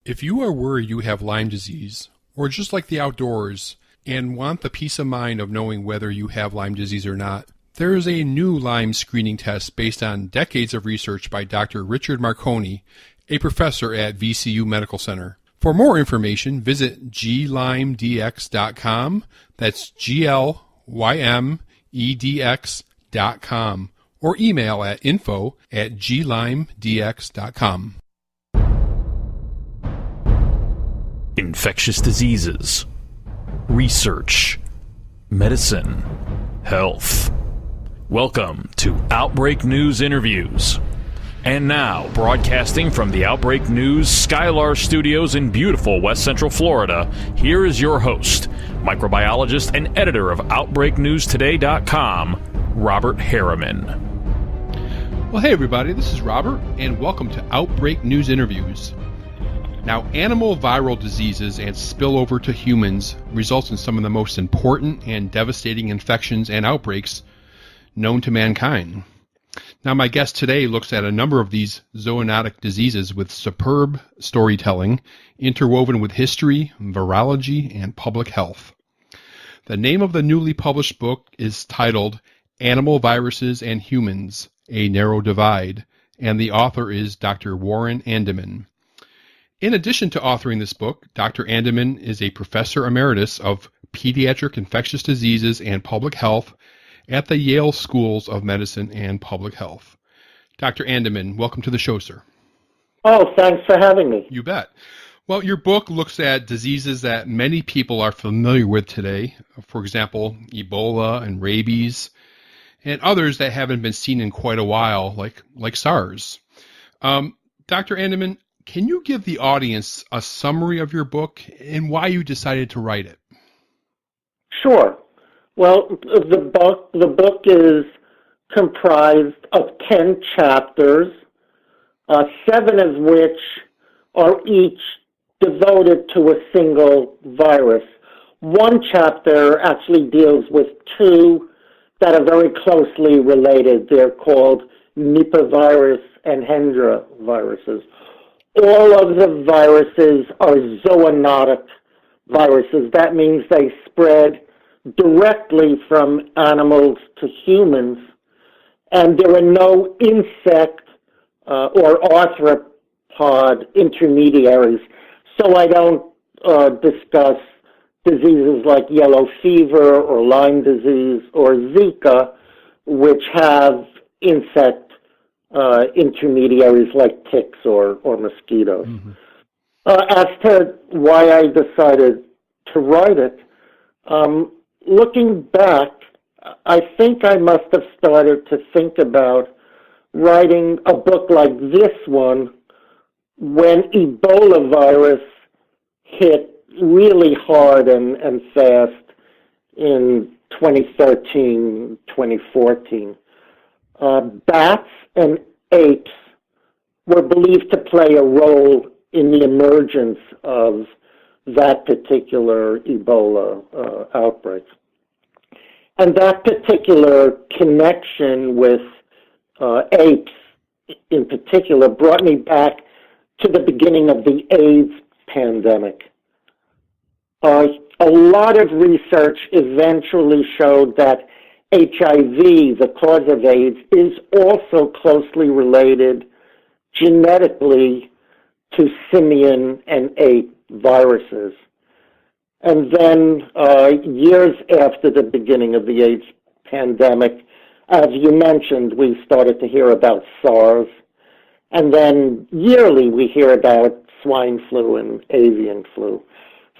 If you are worried you have Lyme disease, or just like the outdoors, and want the peace of mind of knowing whether you have Lyme disease or not, there is a new Lyme screening test based on decades of research by Dr. Richard Marconi, a professor at VCU Medical Center. For more information, visit glymedx.com, that's glymedx.com, or email at info@glymedx.com. Infectious diseases, research, medicine, health. Welcome to Outbreak News Interviews. And now, broadcasting from the Outbreak News Skylar Studios in beautiful West Central Florida, here is your host, microbiologist and editor of OutbreakNewsToday.com, Robert Harriman. Well, hey everybody, this is Robert, and welcome to Outbreak News Interviews. Now, animal viral diseases and spillover to humans results in some of the most important and devastating infections and outbreaks known to mankind. Now, my guest today looks at a number of these zoonotic diseases with superb storytelling, interwoven with history, virology, and public health. The name of the newly published book is titled Animal Viruses and Humans, A Narrow Divide, and the author is Dr. Warren Andiman. In addition to authoring this book, Dr. Andiman is a professor emeritus of Pediatric Infectious Diseases and Public Health at the Yale Schools of Medicine and Public Health. Dr. Andiman, welcome to the show, sir. Oh, thanks for having me. You bet. Well, your book looks at diseases that many people are familiar with today, for example, Ebola and rabies, and others that haven't been seen in quite a while, like SARS. Dr. Andiman, can you give the audience a summary of your book and why you decided to write it? Sure. Well, the book is comprised of 10 chapters, 7 of which are each devoted to a single virus. One chapter actually deals with 2 that are very closely related. They're called Nipah Virus and Hendra viruses. All of the viruses are zoonotic viruses. That means they spread directly from animals to humans, and there are no insect or arthropod intermediaries. So I don't discuss diseases like yellow fever or Lyme disease or Zika, which have insect intermediaries like ticks or mosquitoes. Mm-hmm. As to why I decided to write it, looking back, I think I must have started to think about writing a book like this one when Ebola virus hit really hard and fast in 2013, 2014. Bats and apes were believed to play a role in the emergence of that particular Ebola outbreak. And that particular connection with apes in particular brought me back to the beginning of the AIDS pandemic. A lot of research eventually showed that HIV, the cause of AIDS, is also closely related genetically to simian and ape viruses. And then years after the beginning of the AIDS pandemic, as you mentioned, we started to hear about SARS. And then yearly we hear about swine flu and avian flu.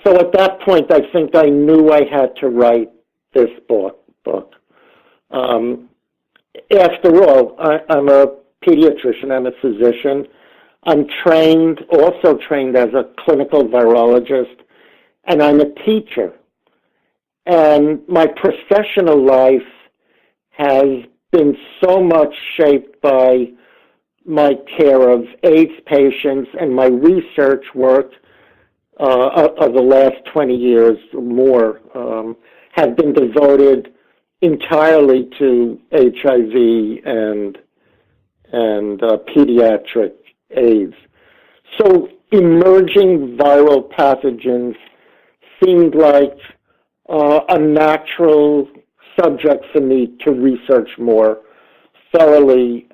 So at that point, I think I knew I had to write this book. After all, I'm a pediatrician, I'm a physician. I'm also trained as a clinical virologist, and I'm a teacher. And my professional life has been so much shaped by my care of AIDS patients and my research work of the last 20 years or more have been devoted entirely to HIV and pediatric AIDS. So emerging viral pathogens seemed like a natural subject for me to research more thoroughly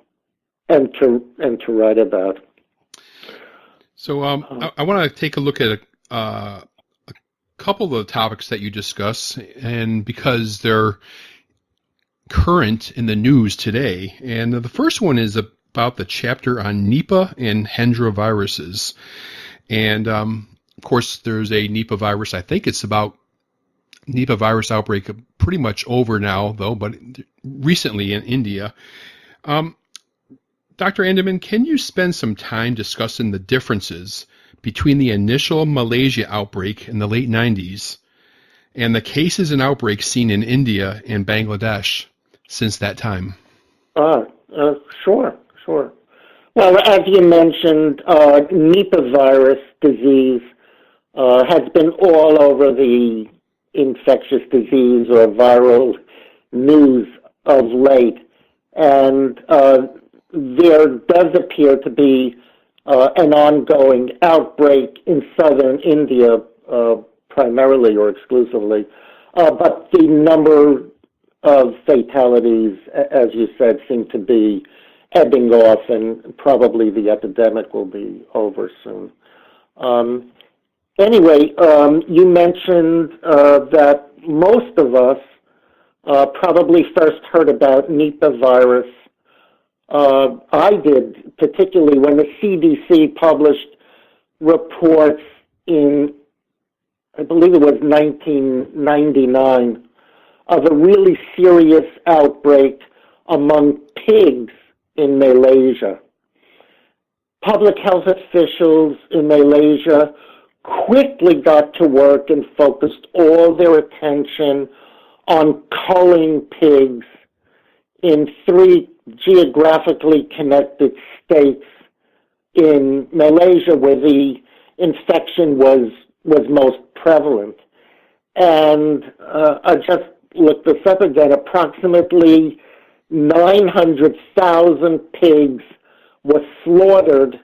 and to write about. So I want to take a look at a couple of the topics that you discuss, and because they're current in the news today. And the first one is about the chapter on Nipah and Hendra viruses. And of course, there's a Nipah virus. I think it's about Nipah virus outbreak pretty much over now, though, but recently in India. Dr. Andiman, can you spend some time discussing the differences between the initial Malaysia outbreak in the late 90s and the cases and outbreaks seen in India and Bangladesh since that time? Sure. Well, as you mentioned, Nipah virus disease has been all over the infectious disease or viral news of late. And there does appear to be an ongoing outbreak in southern India, primarily or exclusively. But the number of fatalities, as you said, seem to be ebbing off, and probably the epidemic will be over soon. Anyway, you mentioned that most of us probably first heard about Nipah virus. I did, particularly when the CDC published reports in, I believe it was 1999, of a really serious outbreak among pigs in Malaysia. Public health officials in Malaysia quickly got to work and focused all their attention on culling pigs in 3 geographically connected states in Malaysia where the infection was most prevalent. And I just looked this up again. Approximately 900,000 pigs were slaughtered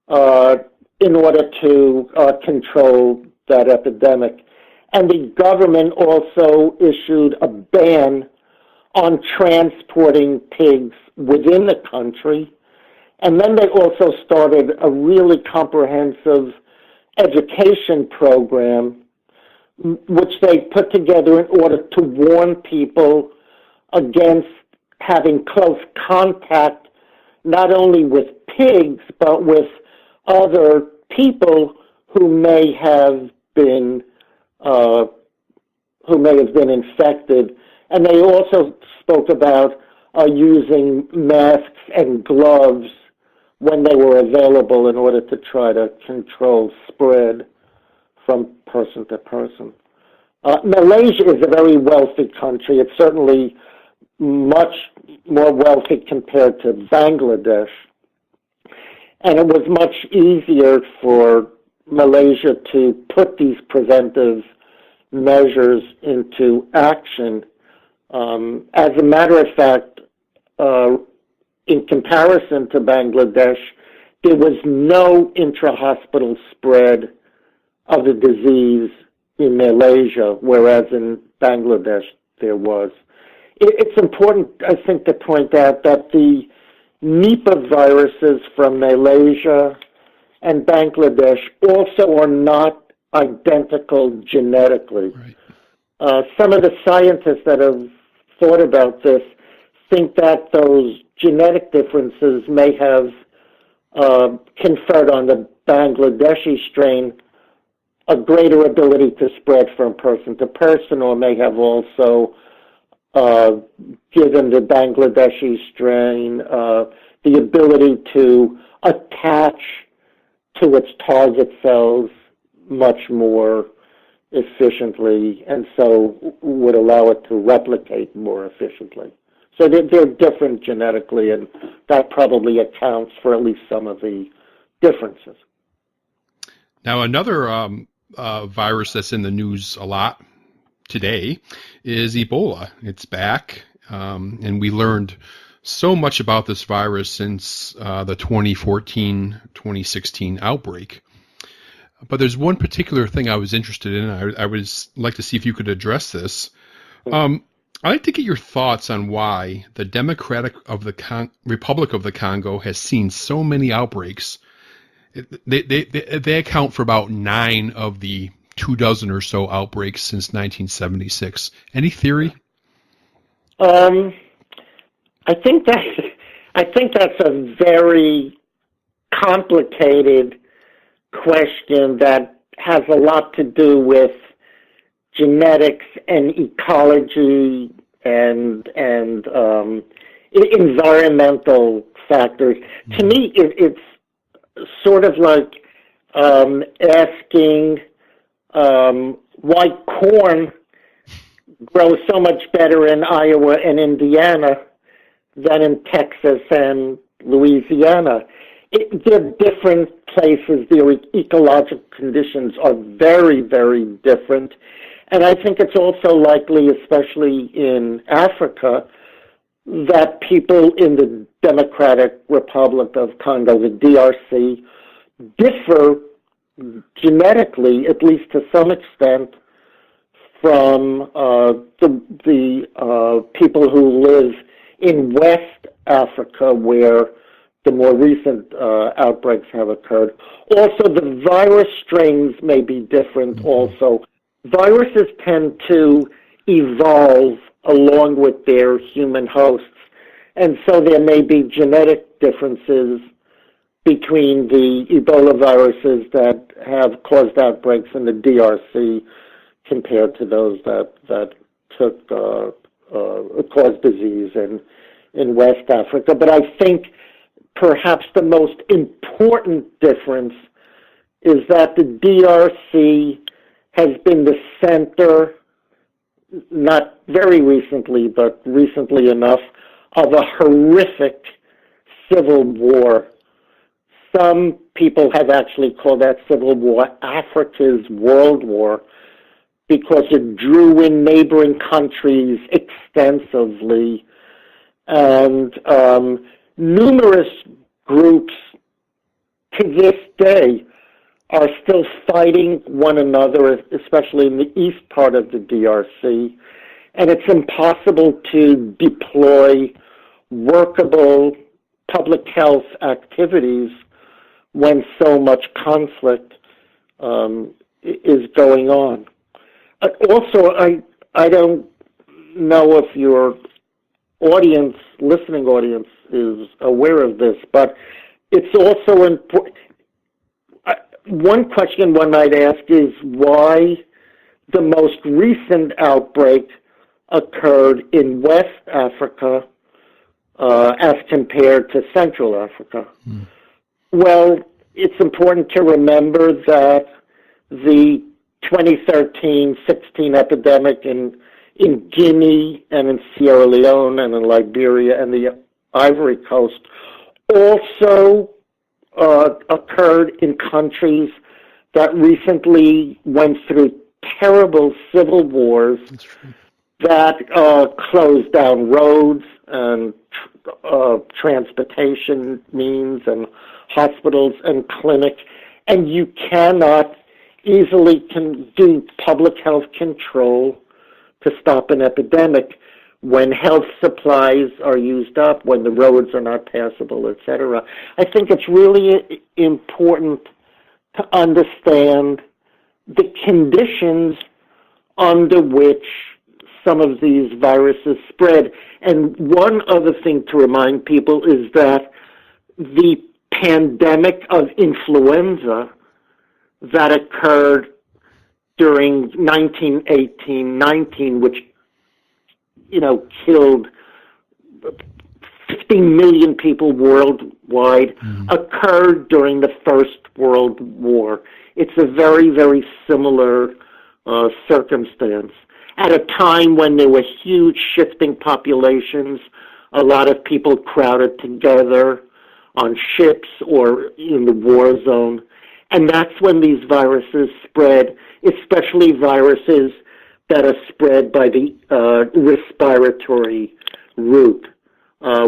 in order to control that epidemic. And the government also issued a ban on transporting pigs within the country. And then they also started a really comprehensive education program which they put together in order to warn people against having close contact not only with pigs but with other people who may have been infected. And they also spoke about using masks and gloves when they were available in order to try to control spread from person to person. Malaysia is a very wealthy country. It's certainly much more wealthy compared to Bangladesh. And it was much easier for Malaysia to put these preventive measures into action. As a matter of fact, in comparison to Bangladesh, there was no intra-hospital spread of the disease in Malaysia, whereas in Bangladesh there was. It's important, I think, to point out that the Nipah viruses from Malaysia and Bangladesh also are not identical genetically. Right. Some of the scientists that have thought about this think that those genetic differences may have conferred on the Bangladeshi strain a greater ability to spread from person to person, or may have also given the Bangladeshi strain the ability to attach to its target cells much more efficiently, and so would allow it to replicate more efficiently. So they're different genetically, and that probably accounts for at least some of the differences. Now, another virus that's in the news a lot today is Ebola. It's back, and we learned so much about this virus since the 2014-2016 outbreak. But there's one particular thing I was interested in. I would like to see if you could address this. I'd like to get your thoughts on why the Republic of the Congo has seen so many outbreaks. They account for about 9 of the 24 or so outbreaks since 1976. Any theory? I think that's a very complicated question that has a lot to do with genetics and ecology and environmental factors. Mm-hmm. To me, it's sort of like asking why corn grows so much better in Iowa and Indiana than in Texas and Louisiana. They're different places. Their ecological conditions are very, very different. And I think it's also likely, especially in Africa, that people in the Democratic Republic of Congo, the DRC, differ genetically, at least to some extent, from the people who live in West Africa, where the more recent outbreaks have occurred. Also, the virus strains may be different also. Viruses tend to evolve along with their human hosts, and so there may be genetic differences between the Ebola viruses that have caused outbreaks in the DRC compared to those that caused disease in West Africa. But I think perhaps the most important difference is that the DRC has been the center, not very recently, but recently enough, of a horrific civil war. Some people have actually called that civil war Africa's World War, because it drew in neighboring countries extensively, and numerous groups to this day are still fighting one another, especially in the east part of the DRC, and it's impossible to deploy workable public health activities when so much conflict is going on. Also, I don't know if your listening audience is aware of this, but it's also important. One question one might ask is why the most recent outbreak occurred in West Africa as compared to Central Africa. Well, it's important to remember that the 2013-16 epidemic in Guinea and in Sierra Leone and in Liberia and the Ivory Coast also occurred in countries that recently went through terrible civil wars that closed down roads and transportation means and hospitals and clinics, and you cannot easily do public health control to stop an epidemic when health supplies are used up, when the roads are not passable, etc. I think it's really important to understand the conditions under which some of these viruses spread. And one other thing to remind people is that the pandemic of influenza that occurred during 1918-19, which killed 15 million people worldwide, occurred during the First World War. It's a very, very similar circumstance. At a time when there were huge shifting populations, a lot of people crowded together on ships or in the war zone. And that's when these viruses spread, especially viruses that are spread by the respiratory route.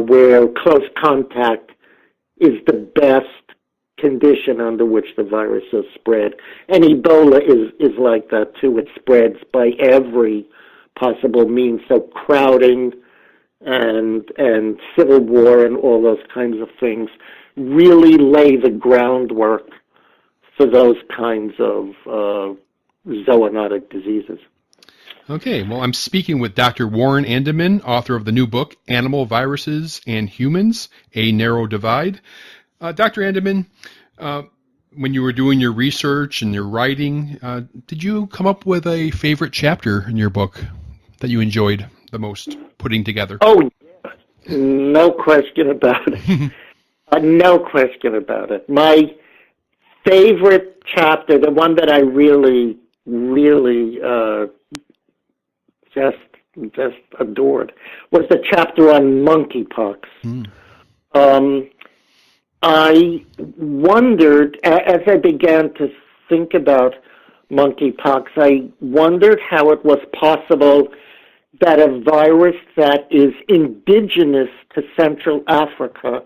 where close contact is the best condition under which the virus is spread. And Ebola is like that too. It spreads by every possible means. So crowding and civil war and all those kinds of things really lay the groundwork for those kinds of zoonotic diseases. Okay, well, I'm speaking with Dr. Warren Andiman, author of the new book, Animal Viruses and Humans, A Narrow Divide. Dr. Andiman, when you were doing your research and your writing, did you come up with a favorite chapter in your book that you enjoyed the most putting together? Oh, yeah. No question about it. No question about it. My favorite chapter, the one that I really just adored, was the chapter on monkeypox. I wondered, as I began to think about monkeypox, I wondered how it was possible that a virus that is indigenous to Central Africa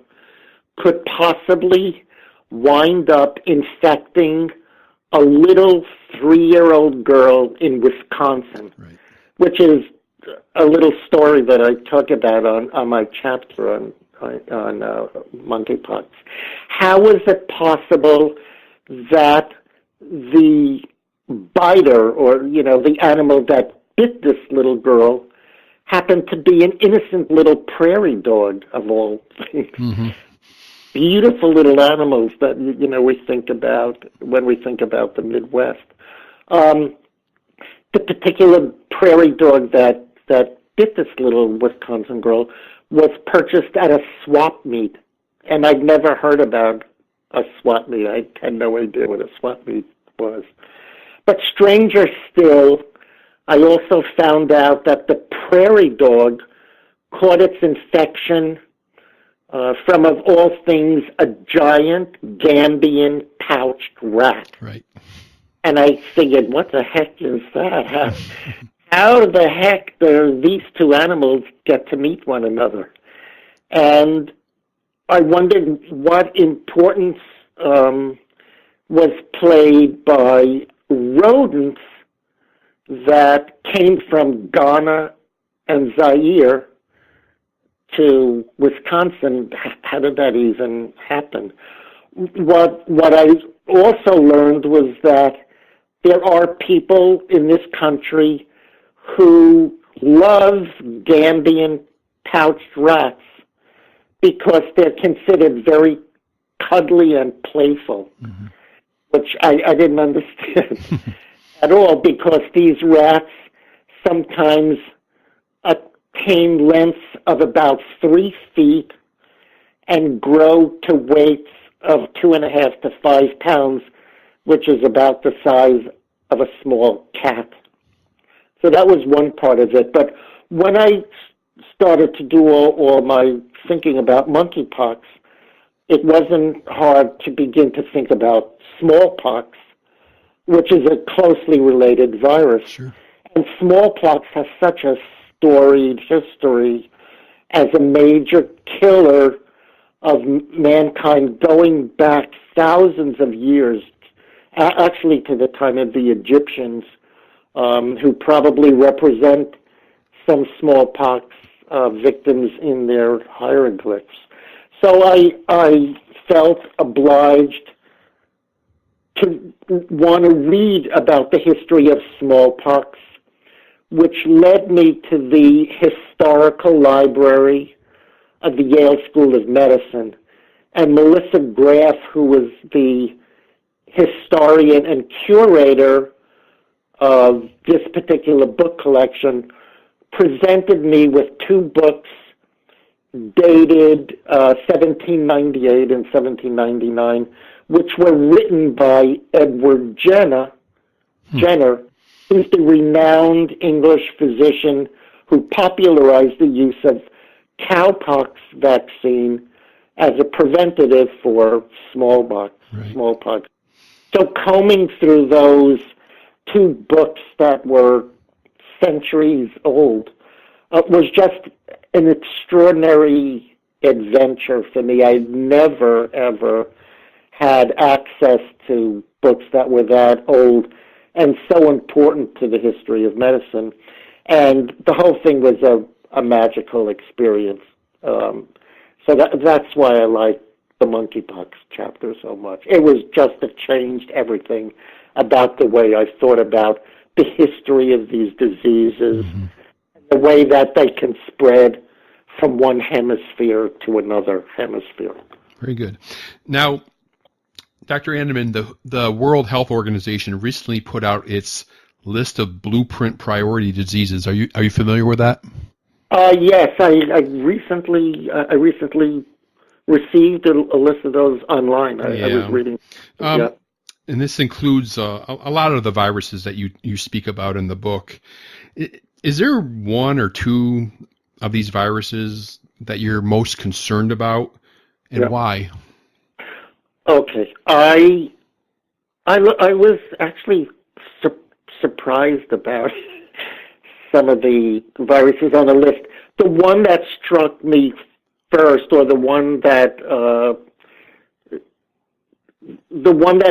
could possibly wind up infecting a little 3-year-old girl in Wisconsin, right, which is a little story that I talk about on my chapter on monkeypox. How is it possible that the biter, or the animal that bit this little girl, happened to be an innocent little prairie dog of all things? Mm-hmm. Beautiful little animals that we think about when we think about the Midwest. The particular prairie dog that bit this little Wisconsin girl was purchased at a swap meet, and I'd never heard about a swap meet. I had no idea what a swap meet was. But stranger still, I also found out that the prairie dog caught its infection from, of all things, a giant Gambian pouched rat. Right. And I figured, what the heck is that? How the heck do these two animals get to meet one another? And I wondered what importance was played by rodents that came from Ghana and Zaire to Wisconsin. How did that even happen? What I also learned was that there are people in this country who love Gambian pouched rats because they're considered very cuddly and playful, mm-hmm, which I didn't understand at all, because these rats sometimes attain lengths of about 3 feet and grow to weights of 2.5 to 5 pounds, which is about the size of a small cat. So that was one part of it. But when I started to do all my thinking about monkeypox, it wasn't hard to begin to think about smallpox, which is a closely related virus. Sure. And smallpox has such a storied history as a major killer of mankind going back thousands of years, actually to the time of the Egyptians, who probably represent some smallpox victims in their hieroglyphs. So I felt obliged to want to read about the history of smallpox, which led me to the historical library of the Yale School of Medicine. And Melissa Graff, who was the historian and curator of this particular book collection, presented me with 2 books dated 1798 and 1799, which were written by Edward Jenner, who's the renowned English physician who popularized the use of cowpox vaccine as a preventative for smallpox. So combing through those 2 books that were centuries old was just an extraordinary adventure for me. I never, ever had access to books that were that old and so important to the history of medicine. And the whole thing was a magical experience. So that's why I like the monkeypox chapter so much. It was just, it changed everything about the way I thought about the history of these diseases, the way that they can spread from one hemisphere to another hemisphere. Very good. Now, Dr. Andiman, the World Health Organization recently put out its list of blueprint priority diseases. Are you familiar with that? Yes, I recently received a list of those online. I was reading. And this includes a lot of the viruses that you speak about in the book. Is there one or two of these viruses that you're most concerned about, and why? Okay, I was actually surprised about some of the viruses on the list. The one that struck me first, or the one that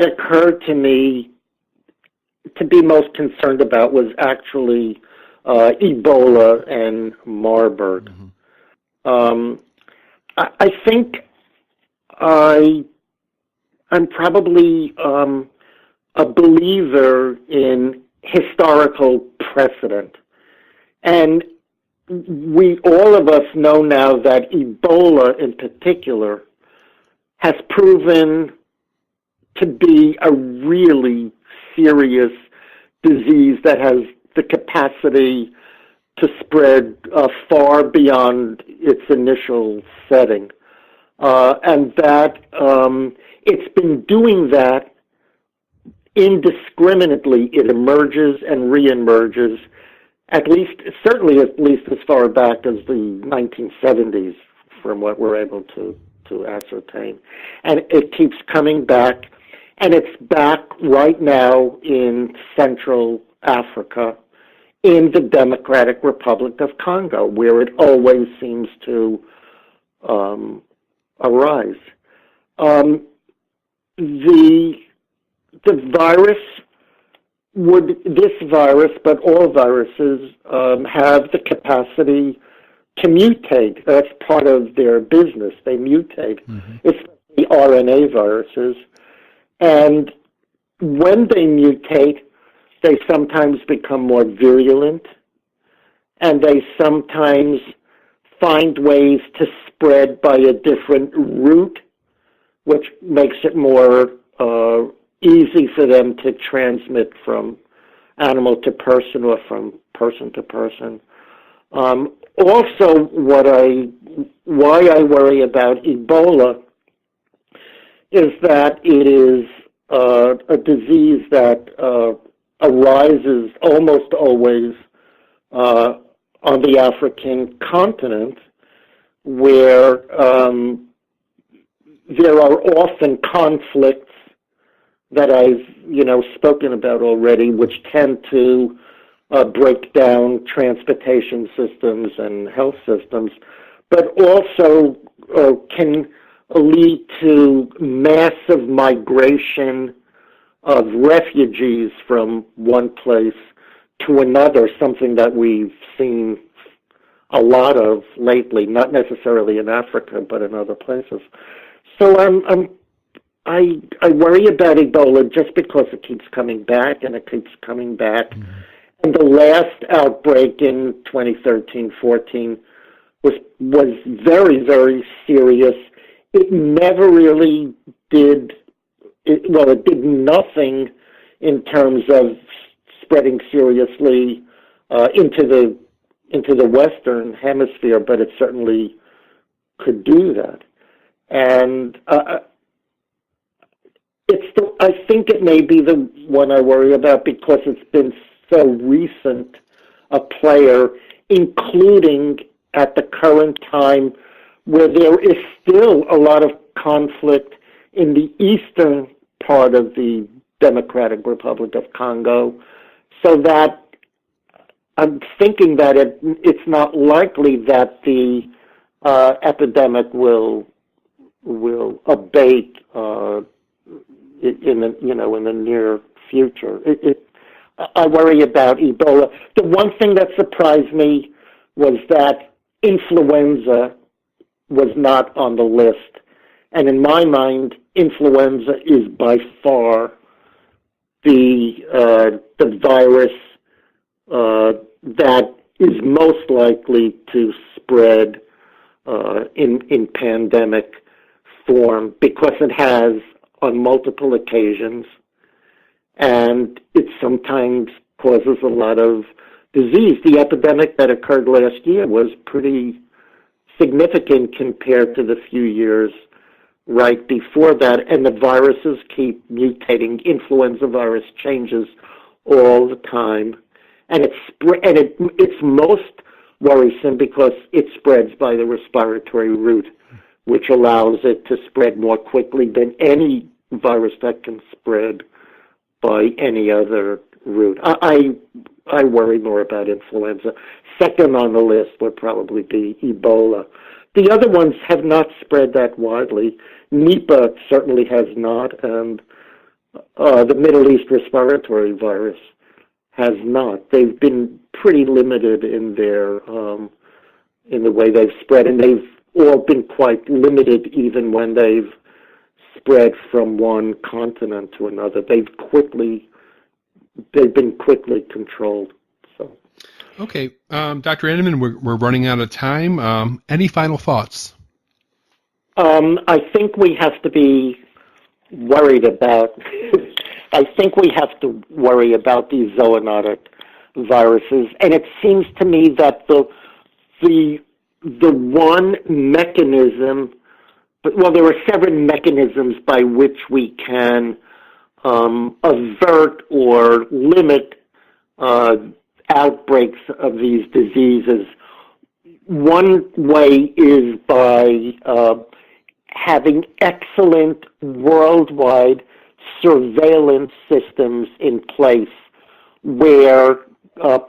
occurred to me to be most concerned about, was actually Ebola and Marburg. I think I'm probably a believer in historical precedent. And all of us know now that Ebola in particular has proven to be a really serious disease that has the capacity to spread far beyond its initial setting. And that it's been doing that indiscriminately. It emerges and reemerges, certainly at least as far back as the 1970s, from what we're able to ascertain. And it keeps coming back, and it's back right now in Central Africa, in the Democratic Republic of Congo, where it always seems to arise. This virus, but all viruses, have the capacity to mutate. That's part of their business. They mutate. It's the RNA viruses. And when they mutate, they sometimes become more virulent, and they sometimes find ways to spread by a different route, which makes it more easy for them to transmit from animal to person or from person to person. Also, why I worry about Ebola is that it is a disease that arises almost always on the African continent, where there are often conflicts that I've spoken about already, which tend to break down transportation systems and health systems, but also can lead to massive migration of refugees from one place to another, something that we've seen a lot of lately, not necessarily in Africa, but in other places. So I worry about Ebola just because it keeps coming back, and it keeps coming back. And the last outbreak in 2013-14 was very, very serious. It never really did. It did nothing in terms of spreading seriously into the Western Hemisphere, but it certainly could do that. And I think it may be the one I worry about because it's been so recent a player, including at the current time where there is still a lot of conflict in the eastern part of the Democratic Republic of Congo, so that I'm thinking that it's not likely that the epidemic will abate in the near future. I worry about Ebola. The one thing that surprised me was that influenza was not on the list, and in my mind, influenza is by far the virus that is most likely to spread in pandemic form, because it has on multiple occasions, and it sometimes causes a lot of disease. The epidemic that occurred last year was pretty significant compared to the few years right before that, and the viruses keep mutating. Influenza virus changes all the time, and it's most worrisome because it spreads by the respiratory route, which allows it to spread more quickly than any virus that can spread by any other route. I worry more about influenza. Second on the list would probably be Ebola. The other ones have not spread that widely. Nipah certainly has not, and the Middle East respiratory virus has not. They've been pretty limited in their in the way they've spread, and they've all been quite limited even when they've spread from one continent to another. They've been quickly controlled. So, okay, Dr. Andiman, we're running out of time. Any final thoughts? I think we have to be worried about. I think we have to worry about these zoonotic viruses, and it seems to me that the one mechanism, well, there are several mechanisms by which we can avert or limit outbreaks of these diseases. One way is by having excellent worldwide surveillance systems in place where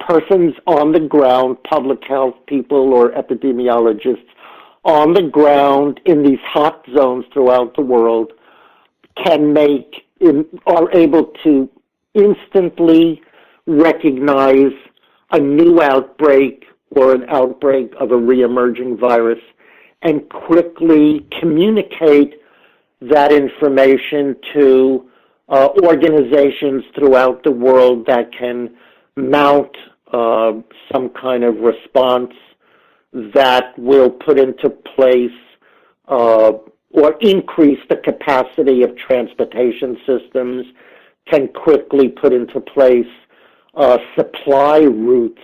persons on the ground, public health people or epidemiologists on the ground in these hot zones throughout the world are able to instantly recognize a new outbreak or an outbreak of a reemerging virus and quickly communicate that information to organizations throughout the world that can mount some kind of response that will put into place or increase the capacity of transportation systems, can quickly put into place supply routes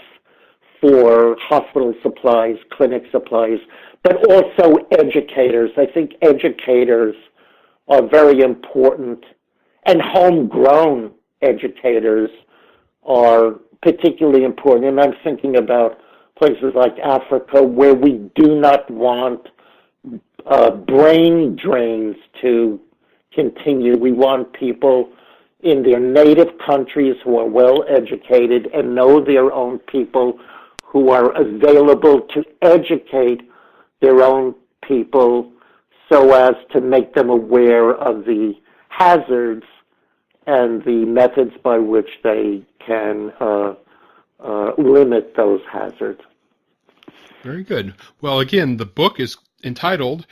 for hospital supplies, clinic supplies, but also educators. I think educators are very important, and homegrown educators are particularly important. And I'm thinking about places like Africa where we do not want brain drains to continue. We want people in their native countries who are well educated and know their own people, who are available to educate their own people so as to make them aware of the hazards and the methods by which they can limit those hazards. Very good. Well, again, the book is entitled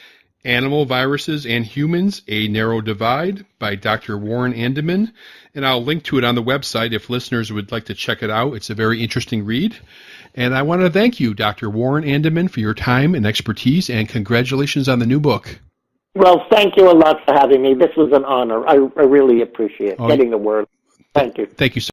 Animal Viruses and Humans, A Narrow Divide by Dr. Warren Andiman, and I'll link to it on the website if listeners would like to check it out. It's a very interesting read. And I want to thank you, Dr. Warren Andiman, for your time and expertise, and congratulations on the new book. Well, thank you a lot for having me. This was an honor. I really appreciate getting the word. Thank you. Thank you, sir.